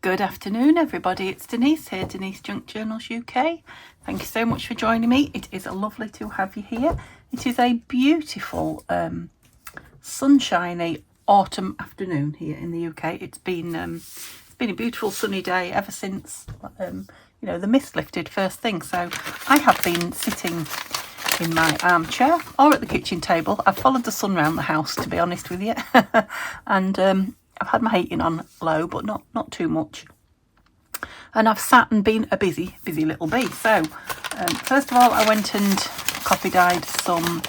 Good afternoon, everybody. It's Denise here, Denise Junk Journals UK. Thank you so much for joining me. It is lovely to have you here. It is a beautiful, sunshiny autumn afternoon here in the UK. It's been a beautiful sunny day ever since the mist lifted first thing. So I have been sitting in my armchair or at the kitchen table. I've followed the sun around the house, to be honest with you, and I've had my heating on low, but not too much. And I've sat and been a busy little bee. So first of all, I went and copy dyed some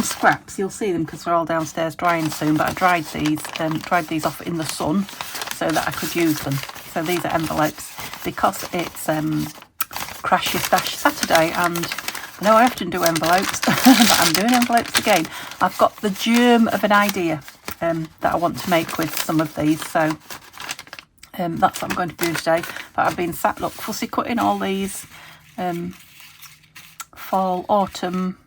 scraps. You'll see them because they're all downstairs drying soon. But I dried these off in the sun so that I could use them. So these are envelopes because it's Crash Your Stash Saturday, and I know I often do envelopes, but I'm doing envelopes again. I've got the germ of an idea that I want to make with some of these, so that's what I'm going to do today. But I've been sat fussy cutting all these fall autumn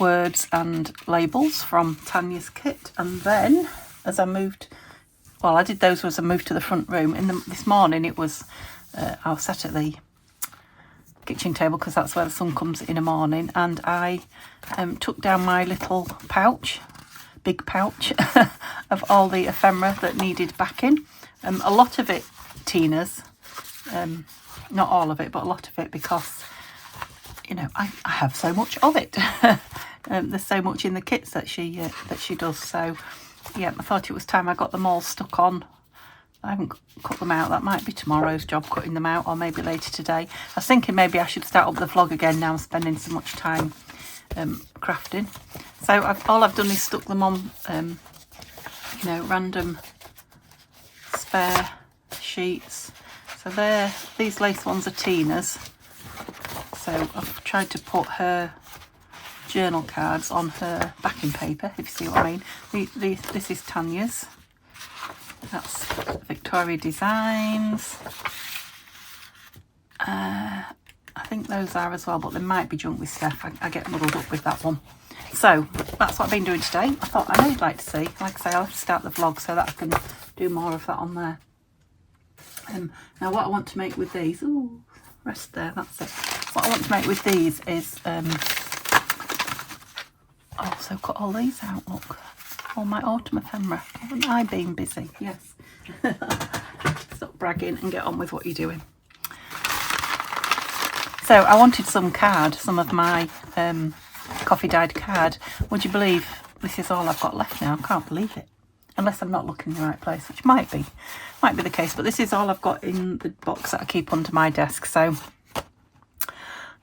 words and labels from Tanya's kit, and then as I moved, I did those as I moved to the front room. This morning it was I was sat at the kitchen table because that's where the sun comes in the morning, and I took down my little big pouch of all the ephemera that needed backing. A lot of it Tina's, not all of it, but a lot of it, because I have so much of it. There's so much in the kits that she does. So yeah, I thought it was time I got them all stuck on. I haven't cut them out. That might be tomorrow's job, cutting them out, or maybe later today. I was thinking maybe I should start up the vlog again now I'm spending so much time crafting. So all I've done is stuck them on random spare sheets. So these lace ones are Tina's. So I've tried to put her journal cards on her backing paper, if you see what I mean. This is Tanya's. That's Victoria Designs. I think those are as well, but they might be junk with Steph. I get muddled up with that one. So that's what I've been doing today. I thought I know you'd like to see. Like I say, I'll have to start the vlog so that I can do more of that on there. Now what I want to make with these, rest there, that's it. What I want to make with these is, also cut all these out, look. All my autumn ephemera. Haven't I been busy? Yes. Stop bragging and get on with what you're doing. So I wanted some of my coffee dyed card. Would you believe this is all I've got left now? I can't believe it. Unless I'm not looking in the right place, which might be the case. But this is all I've got in the box that I keep under my desk. So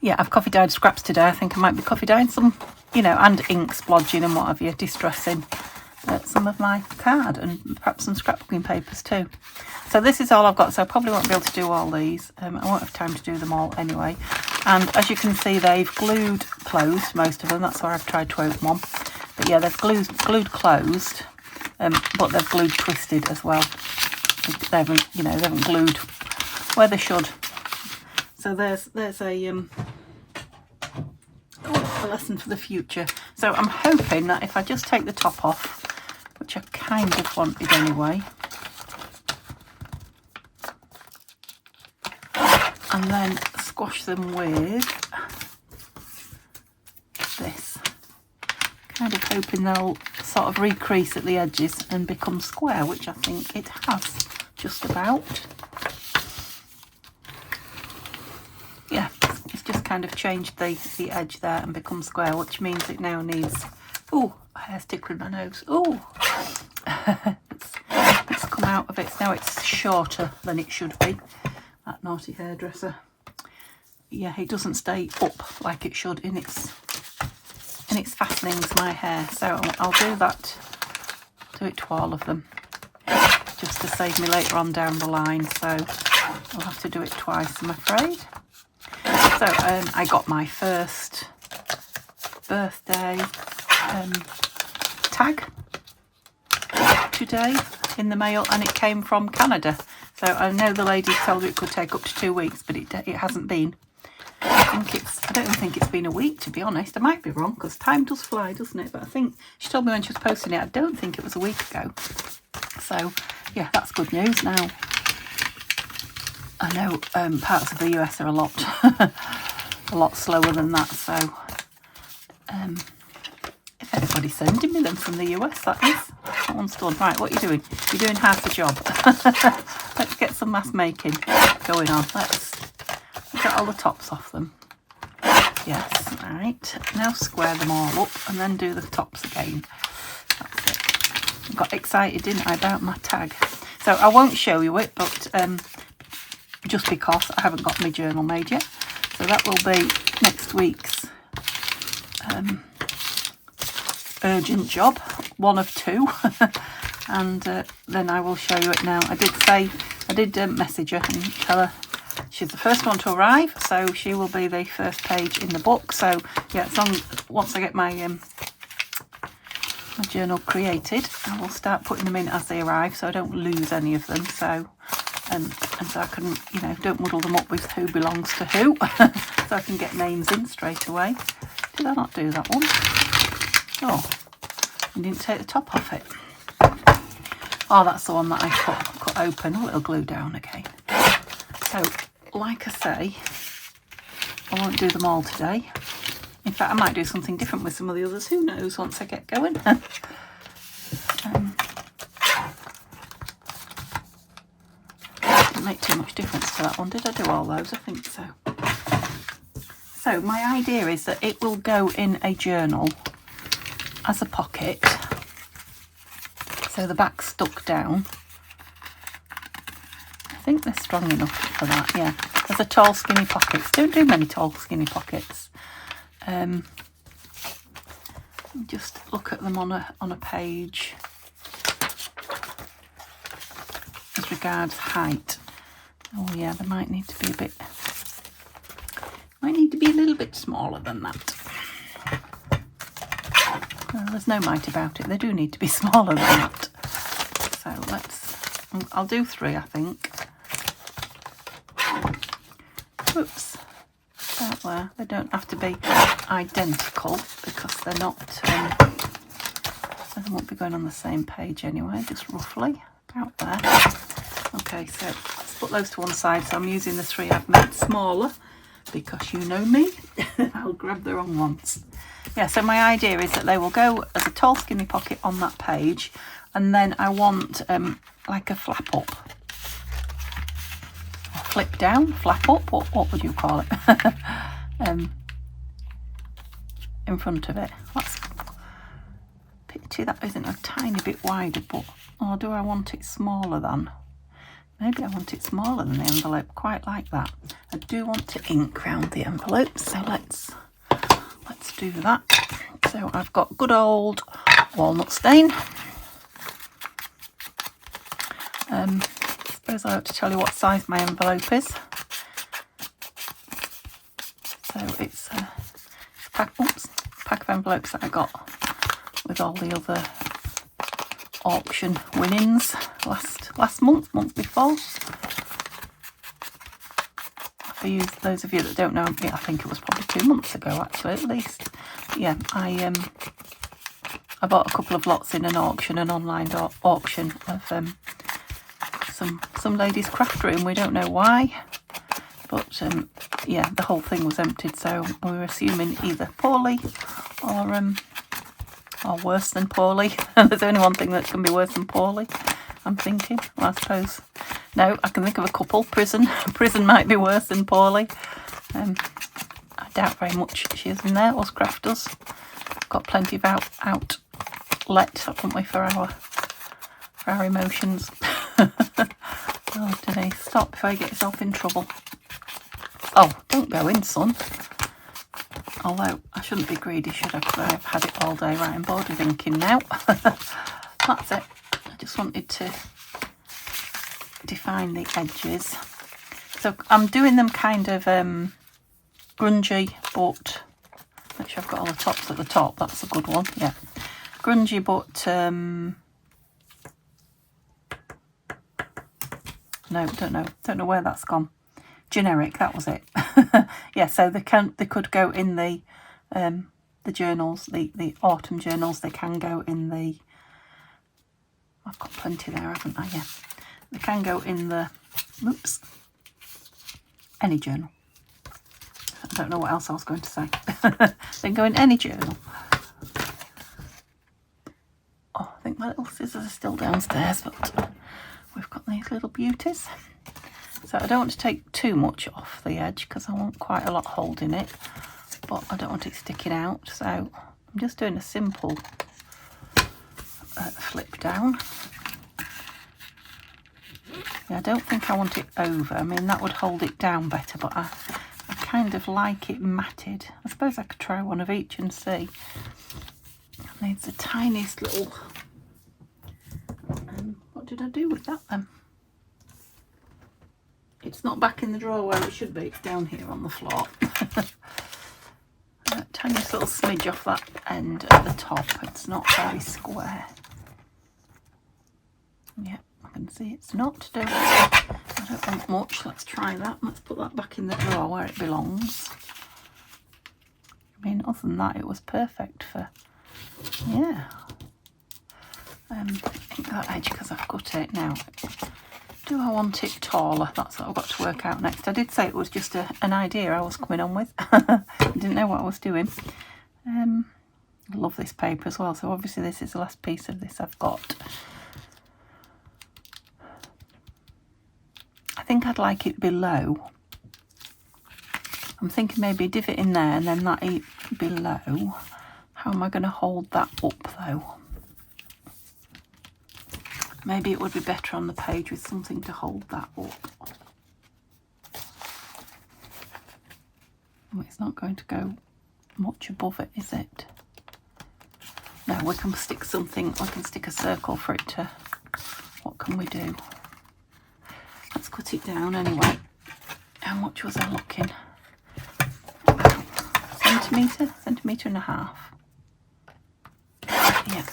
yeah, I've coffee dyed scraps today. I think I might be coffee dyeing some, and ink splodging and what have you, distressing some of my card, and perhaps some scrapbooking papers too. So this is all I've got, so I probably won't be able to do all these. I won't have time to do them all anyway. And as you can see, they've glued closed, most of them. That's why I've tried to open one. But yeah, they've glued closed, but they've glued twisted as well. They haven't glued where they should. So there's a lesson for the future. So I'm hoping that if I just take the top off, which I kind of wanted anyway, and then squash them with this, kind of hoping they'll sort of recrease at the edges and become square, which I think it has just about. Yeah, it's just kind of changed the edge there and become square, which means it now needs, hair's tickling my nose. It's come out of it. Now it's shorter than it should be, that naughty hairdresser. Yeah, it doesn't stay up like it should in its fastenings, my hair. So I'll do that, do it to all of them, just to save me later on down the line. So I'll have to do it twice, I'm afraid. So I got my first birthday tag today in the mail, and it came from Canada. So I know the lady told me it could take up to 2 weeks, but it hasn't been. I don't think it's been a week, to be honest. I might be wrong, because time does fly, doesn't it? But I think she told me when she was posting it, I don't think it was a week ago. So yeah, that's good news. Now I know parts of the US are a lot slower than that, so if anybody's sending me them from the US, that is. That one's done. Right, what are you doing? You're doing half the job. Let's get some mask making going on. Let's get all the tops off them. Yes, right. Now square them all up and then do the tops again. That's it. I got excited, didn't I, about my tag. So I won't show you it, but just because I haven't got my journal made yet. So that will be next week's urgent job, one of two. And then I will show you it now. I did message her and tell her she's the first one to arrive, so she will be the first page in the book. So yeah, once I get my my journal created, I will start putting them in as they arrive, so I don't lose any of them. So and so I can, you know, don't muddle them up with who belongs to who. So I can get names in straight away. Did I not do that one? Oh, I didn't take the top off it. Oh, that's the one that I cut open. A little glue down again. So, like I say, I won't do them all today. In fact, I might do something different with some of the others. Who knows once I get going. Didn't make too much difference to that one. Did I do all those? I think so. So, my idea is that it will go in a journal as a pocket. So the back's stuck down. I think they're strong enough for that, yeah. As a tall skinny pockets. Don't do many tall skinny pockets. Just look at them on a page as regards height. Oh yeah, they might need to be a little bit smaller than that. Well, there's no might about it. They do need to be smaller than that. So I'll do 3, I think. Oops. About there. They don't have to be identical because they're not, they won't be going on the same page anyway, just roughly about there. Okay, so let's put those to one side. So I'm using the 3 I've made smaller because you know me. I'll grab the wrong ones. Yeah, so my idea is that they will go as a tall skinny pocket on that page, and then I want like a flap up, or flip down, flap up, what would you call it? In front of it. That's pity that isn't a tiny bit wider, but or do I want it smaller than? Maybe I want it smaller than the envelope, quite like that. I do want to ink round the envelope, so let's do that. So I've got good old walnut stain. I suppose I ought to tell you what size my envelope is. So it's a pack of envelopes that I got with all the other auction winnings last month before. For you, those of you that don't know, I think it was probably 2 months ago actually, at least. But yeah, I bought a couple of lots in an auction, an online auction of some lady's craft room. We don't know why, but yeah, the whole thing was emptied, so we were assuming either poorly or worse than poorly. There's only one thing that can be worse than poorly, I'm thinking. Well, I suppose. No, I can think of a couple. Prison might be worse than poorly. I doubt very much she is in there, us crafters. Got plenty of outlet, haven't we, for our emotions. Oh, Denise, stop before you get yourself in trouble. Oh, don't go in, son. Although, I shouldn't be greedy, should I? Because I've had it all day. Right, I'm bored with inking now. That's it. I just wanted to define the edges. So I'm doing them kind of grungy, but actually I've got all the tops at the top. That's a good one. Yeah, grungy, but no, don't know where that's gone. Generic, that was it. Yeah, so they could go in the journals, the autumn journals. They can go in the, I've got plenty there, haven't I? Yeah, they can go in the, oops, any journal. I don't know what else I was going to say. Then go in any journal. Oh, I think my little scissors are still downstairs, but we've got these little beauties. So I don't want to take too much off the edge because I want quite a lot holding it, but I don't want it sticking out. So I'm just doing a simple flip down. Yeah, I don't think I want it over. I mean, that would hold it down better, but I kind of like it matted. I suppose I could try one of each and see. It needs the tiniest little... what did I do with that then? It's not back in the drawer where it should be. It's down here on the floor. Tiniest little smidge off that end at the top. It's not very square. Yeah, I can see it's not. I don't want much. Let's try that. Let's put that back in the drawer where it belongs. I mean, other than that, it was perfect for... Yeah. I think that edge, because I've cut it now. Do I want it taller? That's what I've got to work out next. I did say it was just an idea I was coming on with. I didn't know what I was doing. I love this paper as well. So obviously this is the last piece of this I've got. I think I'd like it below. I'm thinking maybe a divot in there and then that below. How am I going to hold that up though? Maybe it would be better on the page with something to hold that up. Oh, it's not going to go much above it, is it? No, we can stick something, we can stick a circle for it to... What can we do? Let's cut it down anyway. How much was I looking? Centimetre? Centimetre and a half. Yeah.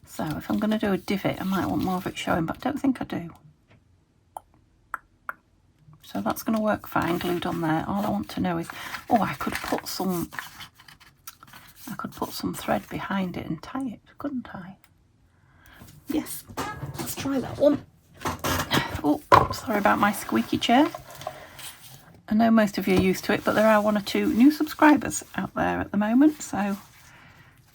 So if I'm going to do a divot, I might want more of it showing, but I don't think I do. So that's going to work fine, glued on there. All I want to know is, oh, I could put some thread behind it and tie it, couldn't I? Yes, let's try that one. Oh, sorry about my squeaky chair. I know most of you are used to it, but there are 1 or 2 new subscribers out there at the moment, so...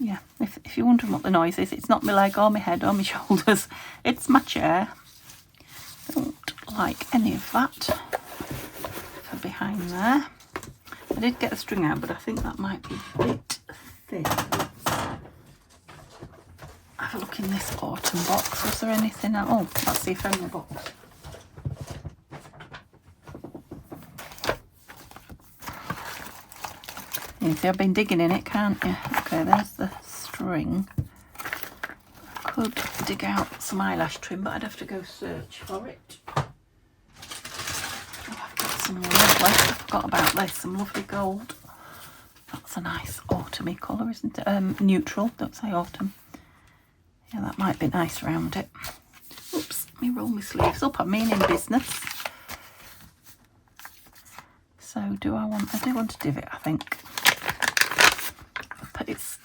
Yeah, if you're wondering what the noise is, it's not my leg or my head or my shoulders. It's my chair. Don't like any of that for behind there. I did get the string out, but I think that might be a bit thin. Have a look in this autumn box. Was there anything else? Oh, that's the ephemera box. You see, I've been digging in it, can't you? Okay, there's the string. I could dig out some eyelash trim, but I'd have to go search for it. Oh, I've got some lovely, I forgot about this, some lovely gold. That's a nice autumny colour, isn't it? Neutral, don't say autumn. Yeah, that might be nice around it. Oops, let me roll my sleeves up. I mean in business. So I do want a divot, I think. But it's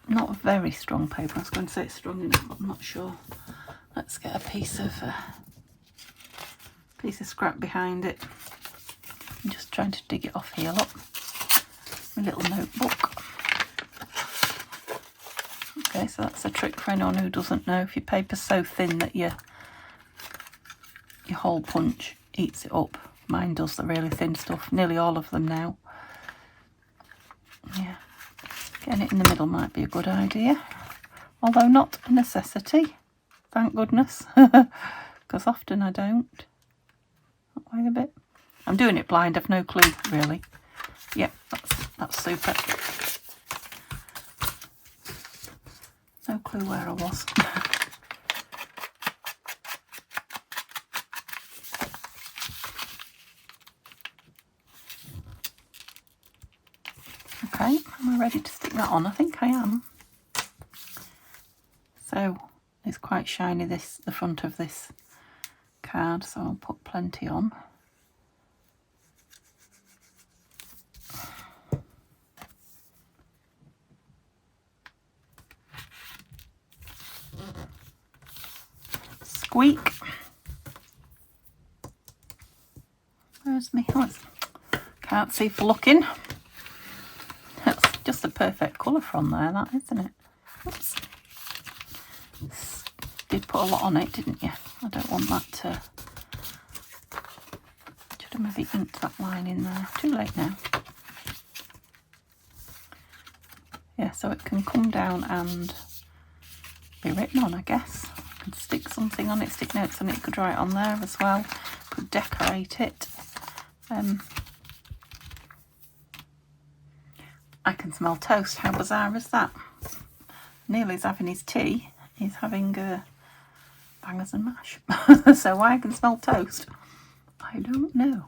not a very strong paper. I was going to say it's strong enough, but I'm not sure. Let's get a piece of scrap behind it. I'm just trying to dig it off here, look. My little notebook. Okay, so that's a trick for anyone who doesn't know. If your paper's so thin that your hole punch eats it up. Mine does the really thin stuff, nearly all of them now. Yeah, getting it in the middle might be a good idea. Although not a necessity, thank goodness, because often I don't. Wait a bit. I'm doing it blind, I've no clue really. Yep, that's super. No clue where I was. Okay, am I ready to stick that on? I think I am. So it's quite shiny, the front of this card, so I'll put plenty on. tweak. Where's me? Oh, can't see for looking. That's just a perfect colour from there, that, isn't it? Oops. Did put a lot on it, didn't you? I don't want that to... Should have maybe inked that line in there. Too late now. Yeah, so it can come down and be written on, I guess. Could stick something on it, stick notes on it. Could write on there as well. Could decorate it. I can smell toast. How bizarre is that? Neil's having his tea. He's having bangers and mash. So why I can smell toast, I don't know.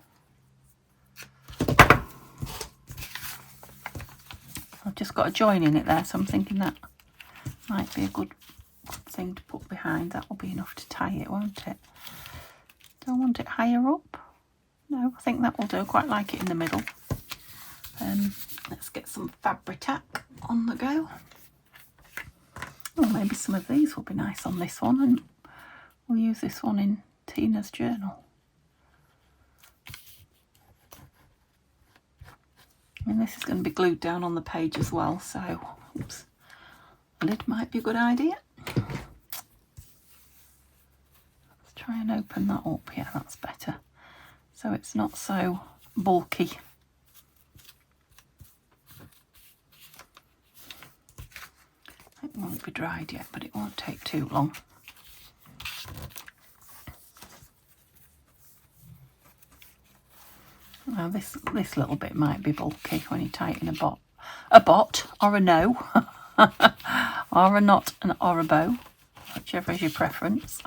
I've just got a join in it there, so I'm thinking that might be a good thing to put behind. That will be enough to tie it, won't it? Don't want it higher up. No, I think that will do. Quite like it in the middle. Let's get some Fabri-Tac on the go. Oh, maybe some of these will be nice on this one, and we'll use this one in Tina's journal. And this is going to be glued down on the page as well, so oops, a lid might be a good idea. Let's try and open that up. Yeah, that's better. So it's not so bulky. It won't be dried yet, but it won't take too long. Now this little bit might be bulky when you tie it in a bot or a no, or a knot or a bow, whichever is your preference.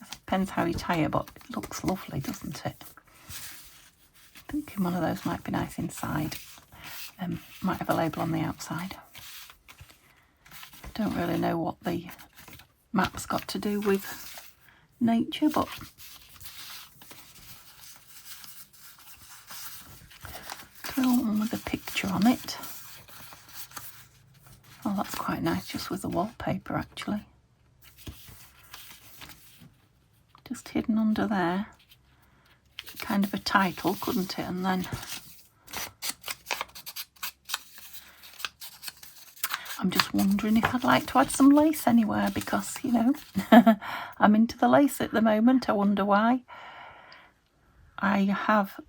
It depends how you tie it, but it looks lovely, doesn't it? Thinking one of those might be nice inside. Might have a label on the outside. Don't really know what the map's got to do with nature, but drill one with a picture on it. Oh, that's quite nice, just with the wallpaper actually. Just hidden under there. Kind of a title, couldn't it? And then I'm just wondering if I'd like to add some lace anywhere, because, you know, I'm into the lace at the moment. I wonder why. I have,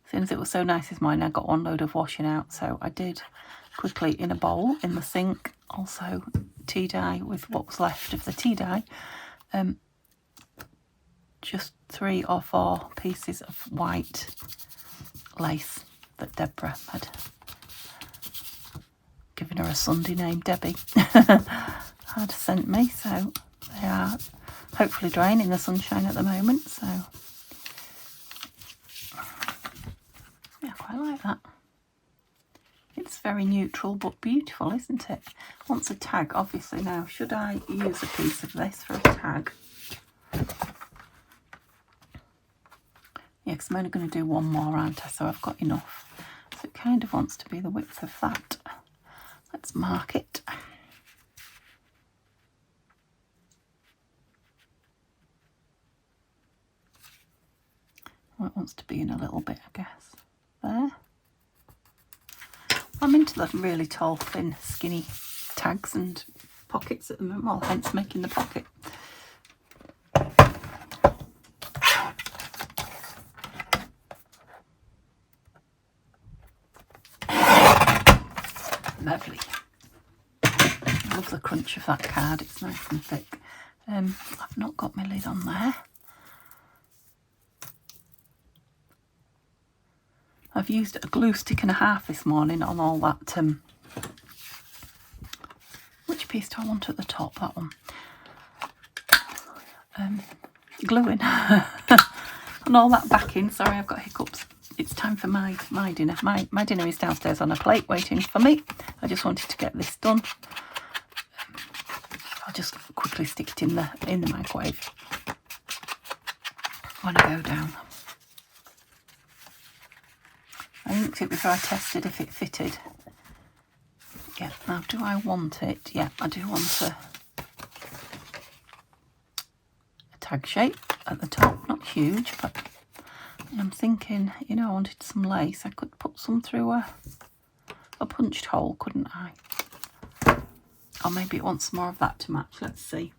since it was so nice this morning, I got one load of washing out, so I did quickly in a bowl in the sink, also tea dye with what was left of the tea dye, just 3 or 4 pieces of white lace that Deborah had given her a Sunday name, Debbie, had sent me, so they are hopefully drying in the sunshine at the moment, so yeah, I quite like that. It's very neutral but beautiful, isn't it? Wants a tag, obviously. Now, should I use a piece of this for a tag? Yeah, because I'm only going to do one more, aren't I? So I've got enough. So it kind of wants to be the width of that. Let's mark it. Well, it wants to be in a little bit, I guess. There. I'm into the really tall, thin, skinny tags and pockets at the moment. Well, hence making the pocket. Lovely. I love the crunch of that card. It's nice and thick. I've not got my lid on there. I've used a glue stick and a half this morning on all that. Which piece do I want at the top? That one. Gluing on all that backing. Sorry, I've got hiccups. It's time for my dinner. My dinner is downstairs on a plate waiting for me. I just wanted to get this done. I'll just quickly stick it in the microwave when I go down. I inked it before I tested if it fitted. Yeah, now do I want it? Yeah, I do want to tag shape at the top, not huge, but I'm thinking, you know, I wanted some lace. I could put some through a punched hole, couldn't I? Or maybe it wants more of that to match. Let's see.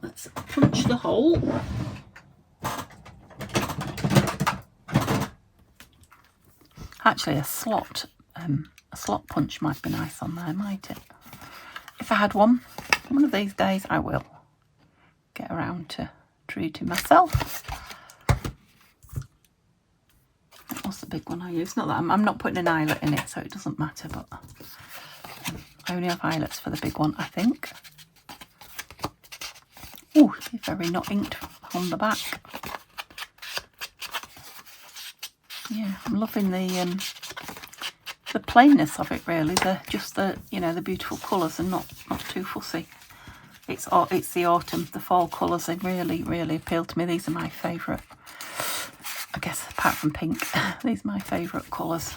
Let's punch the hole. Actually, a slot punch might be nice on there, might it? If I had one of these days, I will get around to treating myself. That was the big one I used. Not that I'm not putting an eyelet in it, so it doesn't matter, but I only have eyelets for the big one, I think. Oh, it's very not inked on the back. Yeah, I'm loving the plainness of it, really. Just the you know, the beautiful colours and not too fussy. It's the autumn, the fall colours. They really appeal to me. These are my favourite. I guess apart from pink, these are my favourite colours.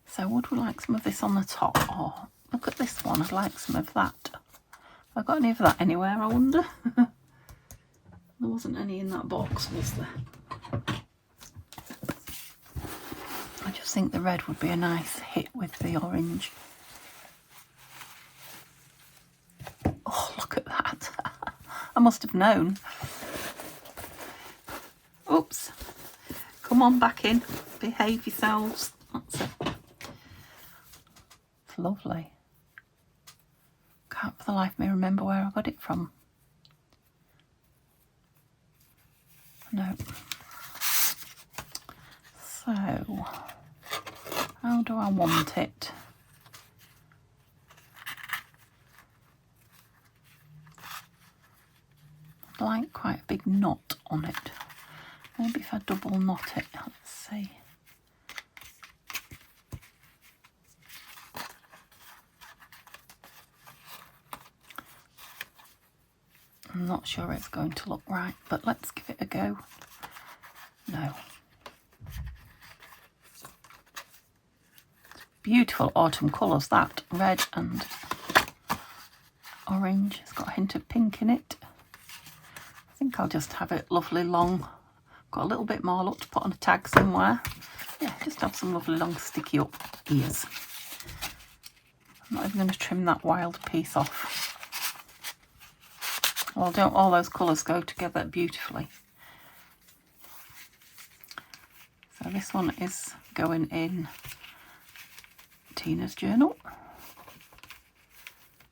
So would we like some of this on the top? Oh, look at this one. I'd like some of that. Have I got any of that anywhere, I wonder? There wasn't any in that box, was there? I just think the red would be a nice hit with the orange. Oh, look at that. I must have known. Oops. Come on, back in. Behave yourselves. That's it. It's lovely. Can't for the life of me remember where I got it from. No. So, how do I want it? I'd like quite a big knot on it. Maybe if I double knot it, let's see. I'm not sure it's going to look right, but let's give it a go. No. Beautiful autumn colours, that red and orange. It's got a hint of pink in it. I think I'll just have it lovely long. Got a little bit more look to put on a tag somewhere. Yeah, just have some lovely long sticky up ears. I'm not even going to trim that wild piece off. Well, don't all those colours go together beautifully? So this one is going in Tina's journal.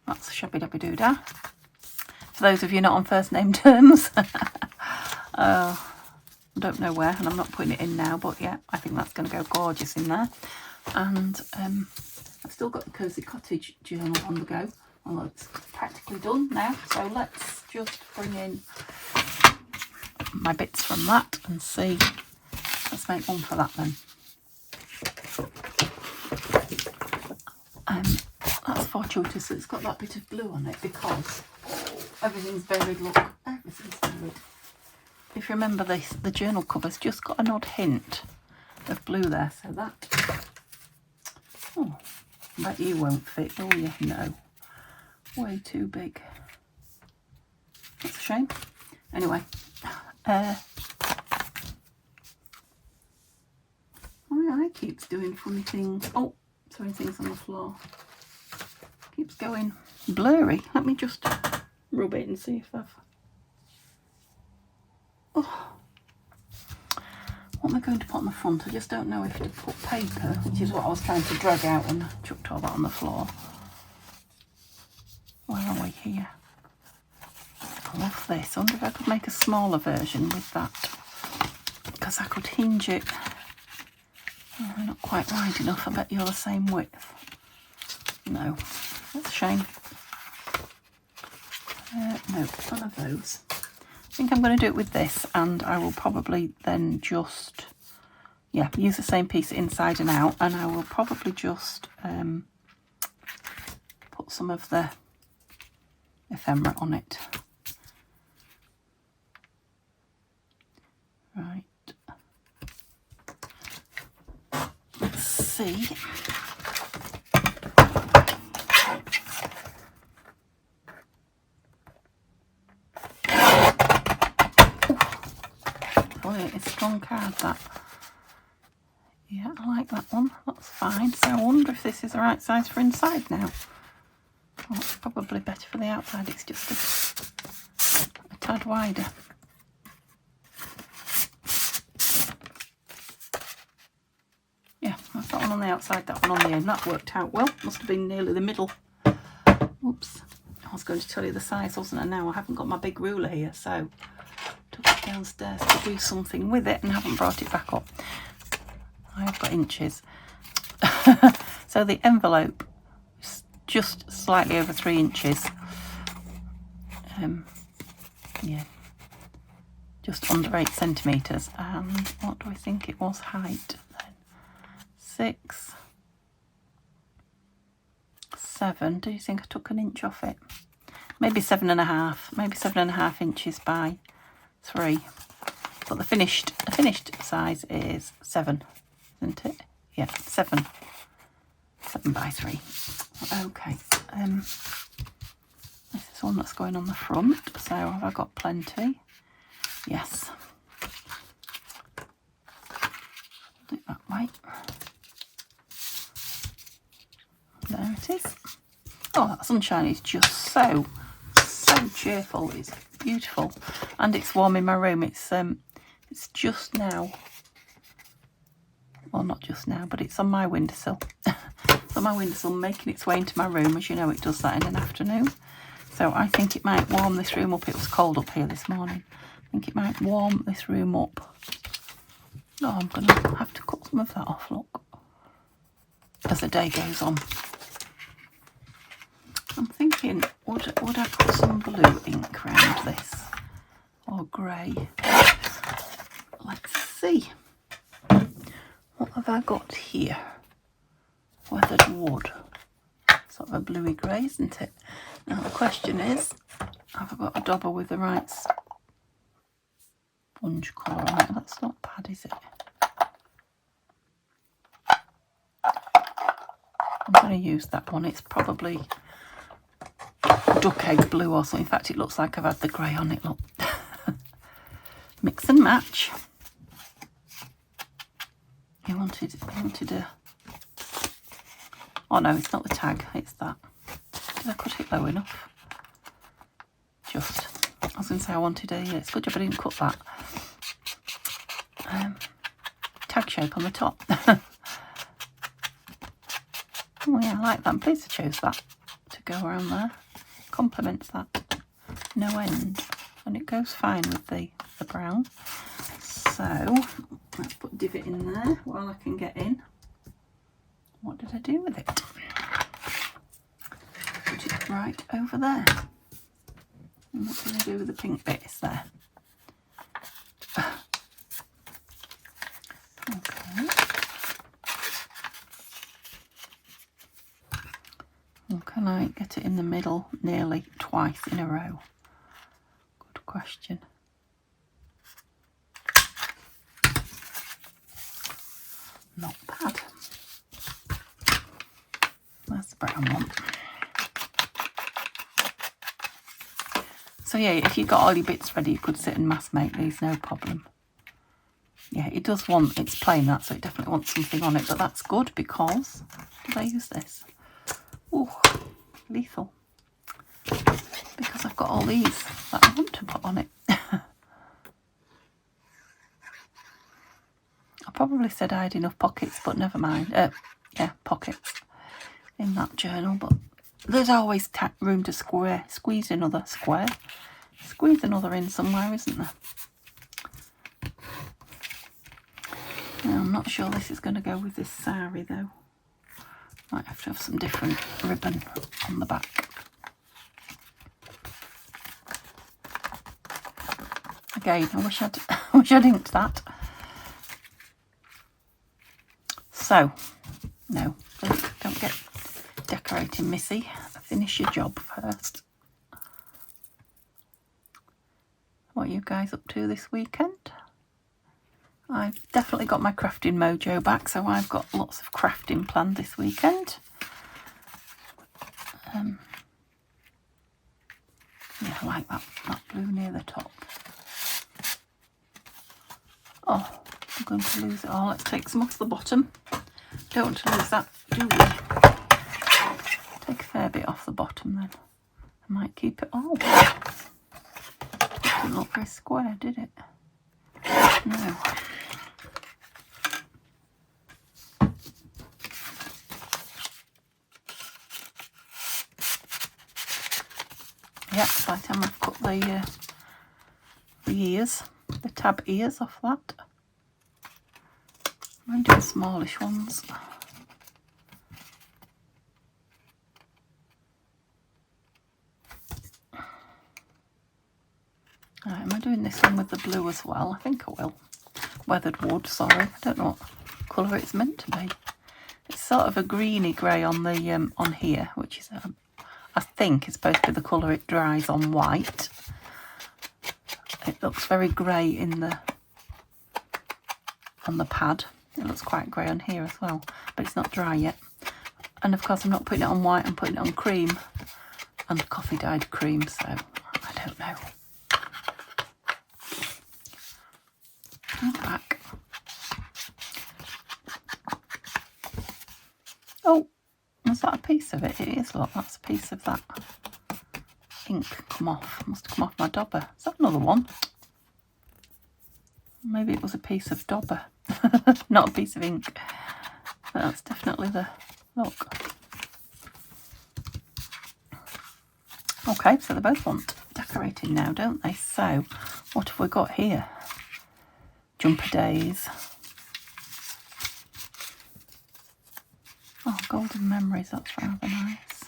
That's Shabby Dabby Doodah. For those of you not on first name terms. I don't know where, and I'm not putting it in now, but yeah, I think that's going to go gorgeous in there. And I've still got the Cozy Cottage journal on the go, although it's practically done now. So let's just bring in my bits from that and see. Let's make one for that then. That's fortuitous that it's got that bit of blue on it, because everything's buried. Look, everything's buried. If you remember this, the journal cover's just got an odd hint of blue there, so that... Oh, I bet you won't fit, will you? No. Way too big. That's a shame. Anyway. My eye keeps doing funny things. Oh, throwing things on the floor. Keeps going blurry. Let me just rub it and see if I've... Oh. What am I going to put on the front? I just don't know if to put paper, which is what I was trying to drag out when I chucked all that on the floor. Where are we here? I love this. I wonder if I could make a smaller version with that, because I could hinge it. Oh, they're not quite wide enough. I bet you're the same width. No, that's a shame. No, none of those. I think I'm going to do it with this, and I will probably then just, yeah, use the same piece inside and out, and I will probably just put some of the ephemera on it. Right. Let's see. long card, that. Yeah, I like that one. That's fine. So I wonder if this is the right size for inside now. Well, it's probably better for the outside. It's just a tad wider. Yeah, that's that one on the outside, that one on the end. That worked out well. Must have been nearly the middle. Oops. I was going to tell you the size, wasn't I? Now I haven't got my big ruler here, so took it downstairs to do something with it and haven't brought it back up. I've got inches. So the envelope is just slightly over 3 inches. Yeah, just under 8 centimetres. And what do I think it was height then? 6, 7. Do you think I took an inch off it? Maybe 7.5. Maybe 7.5 inches by 3. But the finished size is 7, isn't it? Yeah, 7. 7 by 3. Okay. This is one that's going on the front. So have I got plenty? Yes. Do it that way. There it is. Oh, that sunshine is just so cheerful. It's beautiful, and it's warm in my room. It's just now. Well, not just now, but it's on my windowsill. It's on my windowsill, making its way into my room. As you know, it does that in an afternoon. So I think it might warm this room up. It was cold up here this morning. I think it might warm this room up. Oh, I'm going to have to cut some of that off, look, as the day goes on. I'm thinking, would I put some blue ink around this? Or grey? Let's see. What have I got here? Weathered wood. Sort of a bluey grey, isn't it? Now the question is, have I got a dauber with the right sponge colour on it? That's not bad, is it? I'm going to use that one. It's probably duck egg blue or something. In fact, it looks like I've had the grey on it, look. Mix and match. You wanted a... Oh no, it's not the tag, it's that. Did I cut it low enough? Just. I was going to say I wanted a... It's a good job I didn't cut that. Tag shape on the top. Oh yeah, I like that. I'm pleased I chose that to go around there. Complements that no end. And it goes fine with the brown. So, let's put divot in there while I can get in. What did I do with it? Put it right over there. And what did I do with the pink bits there? Okay. Well, can I get it in the middle nearly twice in a row? Good question. Not bad. That's the brown one. So yeah, if you've got all your bits ready, you could sit and mass make these, no problem. Yeah, it does want, it's plain that, so it definitely wants something on it, but that's good because, did I use this? Ooh, lethal. Because I've got all these that I want to put on it. I probably said I had enough pockets, but never mind. Yeah, pockets in that journal, but there's always room to squeeze another in somewhere, isn't there? Now, I'm not sure this is going to go with this sari though. Might have to have some different ribbon on the back. Again, I wish I'd inked that. So, no, don't get decorating, Missy. Finish your job first. What are you guys up to this weekend? I've definitely got my crafting mojo back, so I've got lots of crafting planned this weekend. Yeah, I like that blue near the top. Oh, I'm going to lose it all. Let's take some off the bottom. Don't want to lose that, do we? Take a fair bit off the bottom then. I might keep it all. It didn't look very square, did it? No. Yep, by the time I've cut the ears, the tab ears off that. I'm doing smallish ones. Right, am I doing this one with the blue as well? I think I will. Weathered wood, sorry. I don't know what colour it's meant to be. It's sort of a greeny grey on the on here, which is I think is supposed to be the colour it dries on white. It looks very grey in the on the pad. It looks quite grey on here as well, but it's not dry yet. And of course I'm not putting it on white, I'm putting it on cream and coffee dyed cream, so I don't know. Back. Oh, was that a piece of it? It is, look, that's a piece of that ink come off. Must have come off my dauber. Is that another one? Maybe it was a piece of dauber, not a piece of ink. But that's definitely the look. Okay, so they both want decorating now, don't they? So, what have we got here? Jumper Days. Oh, Golden Memories, that's rather nice.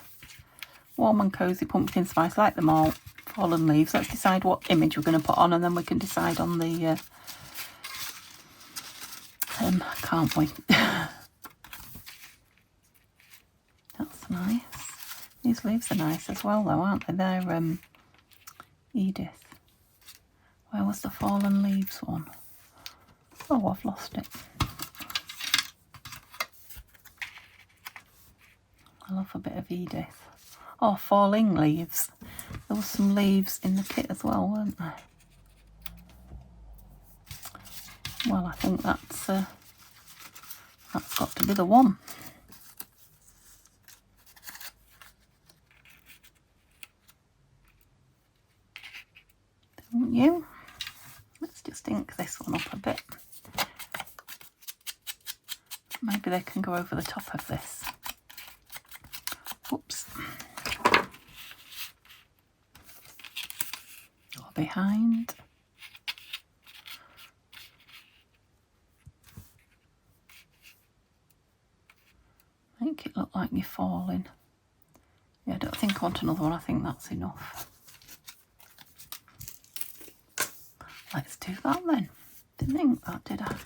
Warm and Cosy Pumpkin Spice, like them all. Fallen Leaves. Let's decide what image we're going to put on and then we can decide on the... can't we? That's nice. These leaves are nice as well though, aren't they? They're Edith. Where was the Fallen Leaves one? Oh, I've lost it. I love a bit of Edith. Oh, Falling Leaves. There was some leaves in the kit as well, weren't there? Well, I think that's got to be the one. Don't you? Let's just ink this one up a bit. Maybe they can go over the top of this. Whoops. Or behind. Make it look like you're falling. Yeah, I don't think I want another one. I think that's enough. Let's do that then. Didn't think that, did I?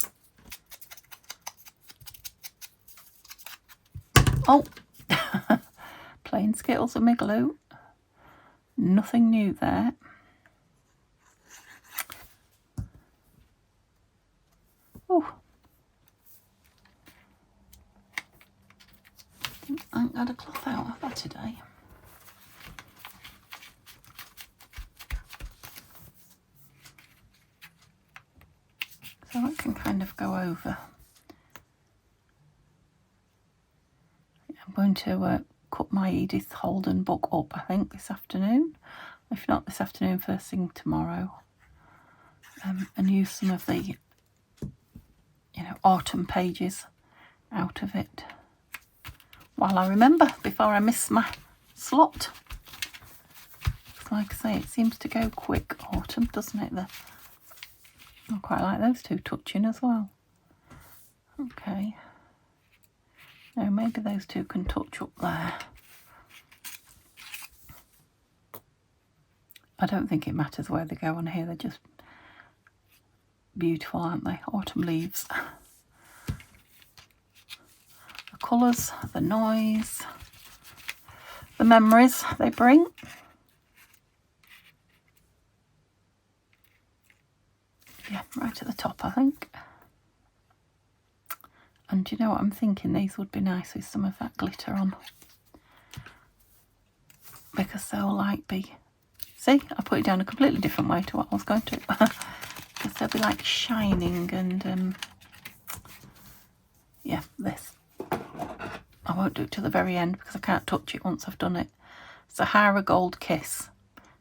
Oh, plain Skittles and my glue. Nothing new there. Oh, I haven't had a cloth out of that today. So that can kind of go over. I'm going to cut my Edith Holden book up, I think, this afternoon. If not this afternoon, first thing tomorrow. And use some of the, autumn pages out of it. While I remember, before I miss my slot. Like I say, it seems to go quick, autumn, doesn't it? I quite like those two touching as well. Okay. Now maybe those two can touch up there. I don't think it matters where they go on here. They're just beautiful, aren't they? Autumn leaves. The colours, the noise, the memories they bring. Yeah, right at the top, I think. And do you know what I'm thinking? These would be nice with some of that glitter on. Because they'll be... See, I put it down a completely different way to what I was going to. because they'll be like shining. And yeah, this. I won't do it to the very end because I can't touch it once I've done it. Sahara Gold Kiss.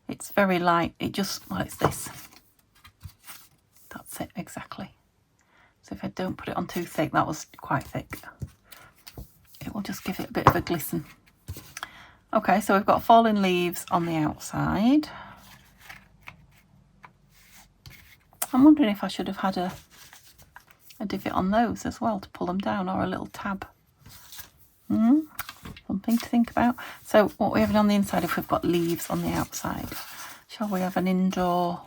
It's very light. It just, well, it's this. That's it, exactly. So if I don't put it on too thick, that was quite thick. It will just give it a bit of a glisten. Okay, so we've got Fallen Leaves on the outside. I'm wondering if I should have had a divot on those as well to pull them down, or a little tab. Something to think about. So what we have on the inside, if we've got leaves on the outside, shall we have an indoor?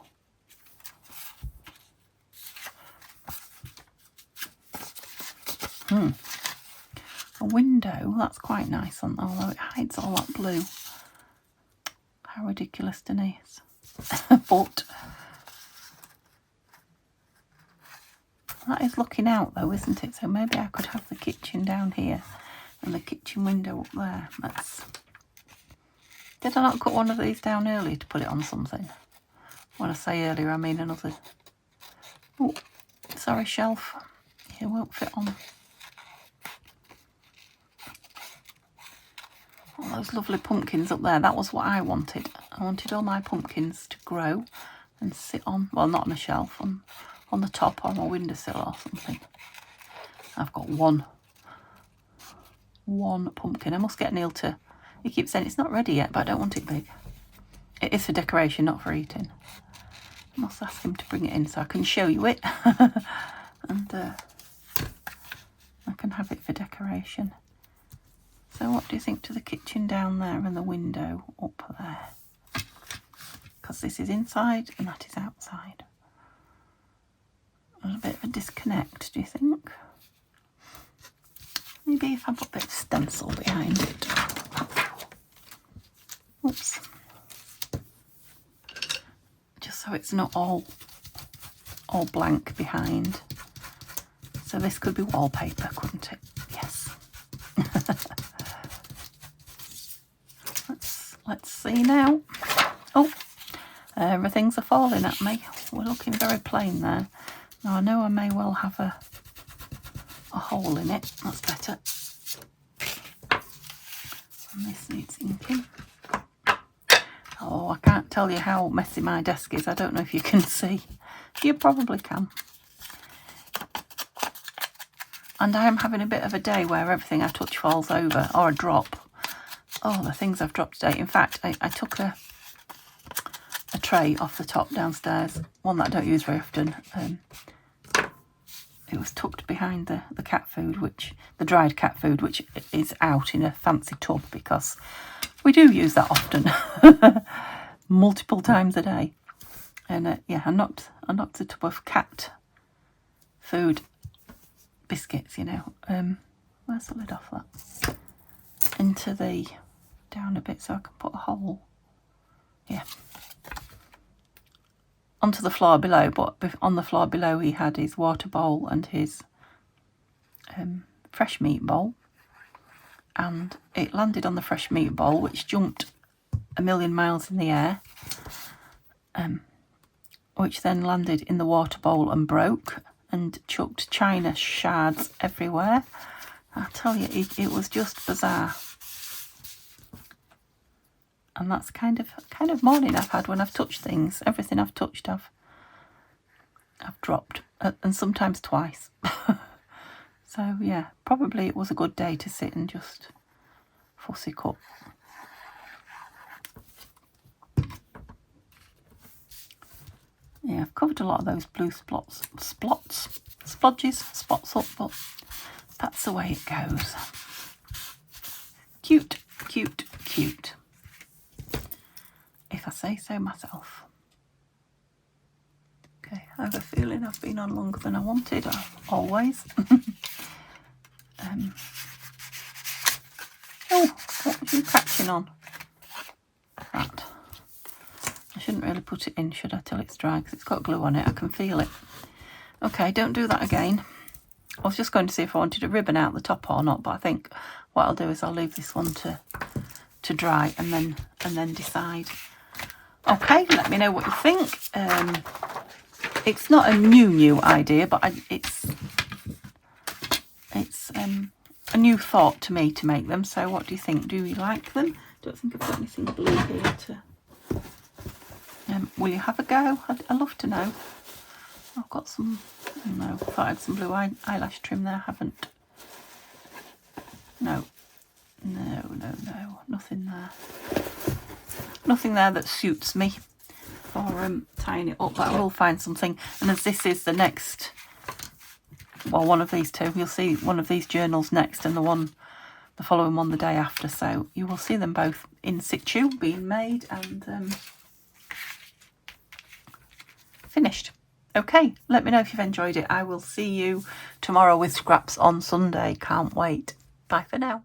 A window, that's quite nice, although it hides all that blue. How ridiculous, Denise. But that is looking out though, isn't it? So maybe I could have the kitchen down here and the kitchen window up there. Did I not cut one of these down earlier to put it on something? When I say earlier, I mean another. Oh, sorry, shelf. It won't fit on. All those lovely pumpkins up there. That was what I wanted. I wanted all my pumpkins to grow and sit on, well, not on a shelf, on the top or on a windowsill or something. I've got one pumpkin. I must get Neil to, he keeps saying it's not ready yet, but I don't want it big. It is for decoration, not for eating. I must ask him to bring it in so I can show you it. And I can have it for decoration. So what do you think to the kitchen down there and the window up there? Because this is inside and that is outside. There's a bit of a disconnect, do you think? Maybe if I put a bit of stencil behind it. Oops. Just so it's not all blank behind. So this could be wallpaper, couldn't it? Yes. Let's see now. Oh, everything's falling at me. We're looking very plain there. Now I know I may well have a hole in it. That's better. And this needs inking. Oh, I can't tell you how messy my desk is. I don't know if you can see. You probably can. And I am having a bit of a day where everything I touch falls over, or a drop. Oh, the things I've dropped today. In fact, I took a tray off the top downstairs, one that I don't use very often. It was tucked behind the cat food, the dried cat food, which is out in a fancy tub because we do use that often, multiple times a day. And yeah, I knocked a tub of cat food biscuits, you know. Where's the lid off that? Into the down a bit so I can put a hole. Yeah. Onto the floor below, but on the floor below he had his water bowl and his fresh meat bowl, and it landed on the fresh meat bowl, which jumped a million miles in the air, which then landed in the water bowl and broke and chucked china shards everywhere. I tell you, it was just bizarre. And that's kind of morning I've had when I've touched things. Everything I've touched I've dropped, and sometimes twice. So yeah, probably it was a good day to sit and just fussy cut. Yeah, I've covered a lot of those blue splodges, spots up, but that's the way it goes. Cute, cute, cute. If I say so myself. Okay, I have a feeling I've been on longer than I wanted, always. Oh, what was you catching on? That. I shouldn't really put it in, should I, till it's dry, because it's got glue on it. I can feel it. Okay, don't do that again. I was just going to see if I wanted a ribbon out the top or not, but I think what I'll do is I'll leave this one to dry and then decide. Okay, let me know what you think. it's not a new idea, but it's a new thought to me to make them. So what do you think? Do you like them? Don't think I've got anything blue here to... will you have a go? I'd love to know. I've got some... No, I thought I had some blue eyelash trim there. Haven't. No. Nothing there. Nothing there that suits me for tying it up, but I will find something. And as this is the next... Well, one of these two. You'll see one of these journals next and the following one the day after. So you will see them both in situ being made and finished. Okay, let me know if you've enjoyed it. I will see you tomorrow with scraps on Sunday. Can't wait. Bye for now.